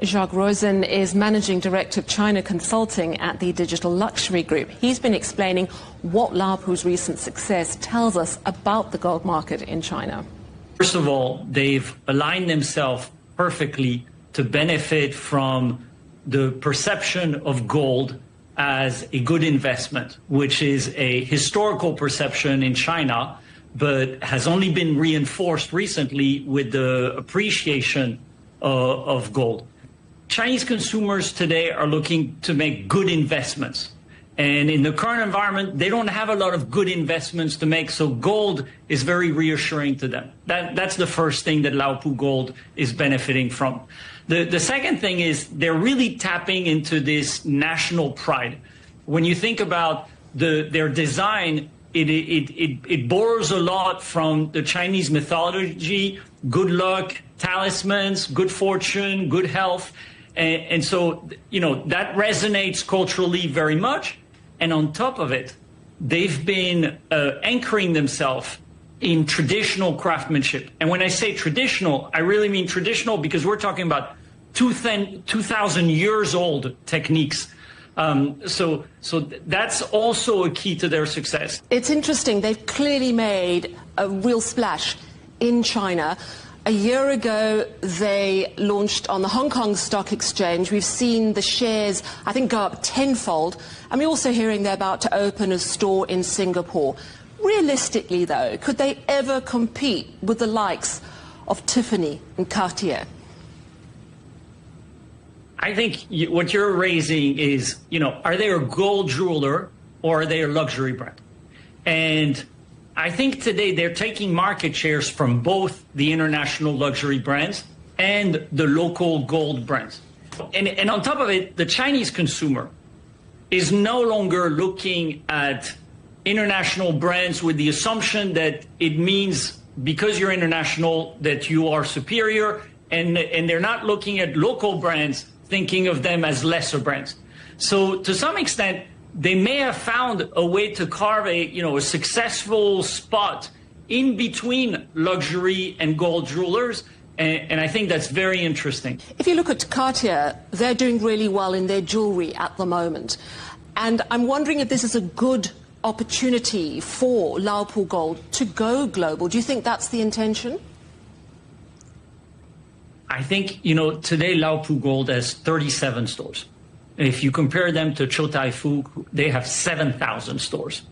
Jacques Roizen is Managing Director of China Consulting at the Digital Luxury Group. He's been explaining what Laopu's recent success tells us about the gold market in China. First of all, they've aligned themselves perfectly to benefit from the perception of gold as a good investment, which is a historical perception in China, but has only been reinforced recently with the appreciation of gold. Chinese consumers today are looking to make good investments. And in the current environment, they don't have a lot of good investments to make, so gold is very reassuring to them. That's the first thing that Laopu Gold is benefiting from. The second thing is they're really tapping into this national pride. When you think about their design, it borrows a lot from the Chinese mythology, good luck, talismans, good fortune, good health. And so, that resonates culturally very much. And on top of it, they've been anchoring themselves in traditional craftsmanship. And when I say traditional, I really mean traditional because we're talking about 2,000 years old techniques. So that's also a key to their success. It's interesting. They've clearly made a real splash in China. A year ago, they launched on the Hong Kong Stock Exchange. We've seen the shares, I think, go up tenfold. And we're also hearing they're about to open a store in Singapore. Realistically, though, could they ever compete with the likes of Tiffany and Cartier? I think what you're raising is, are they a gold jeweler or are they a luxury brand? And I think today they're taking market shares from both the international luxury brands and the local gold brands. And on top of it, the Chinese consumer is no longer looking at international brands with the assumption that it means because you're international that you are superior, and they're not looking at local brands thinking of them as lesser brands. So to some extent, they may have found a way to carve a successful spot in between luxury and gold jewelers, and I think that's very interesting. If you look at Cartier, they're doing really well in their jewelry at the moment. And I'm wondering if this is a good opportunity for Laopu Gold to go global. Do you think that's the intention? I think, today Laopu Gold has 37 stores. If you compare them to Chow Tai Fook, they have 7,000 stores.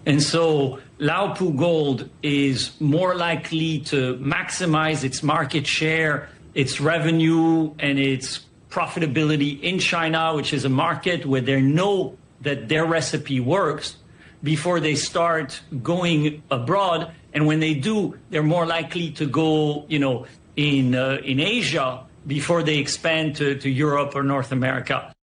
And so Laopu Gold is more likely to maximize its market share, its revenue, and its profitability in China, which is a market where they know that their recipe works, before they start going abroad. And when they do, they're more likely to go, in Asia before they expand to Europe or North America.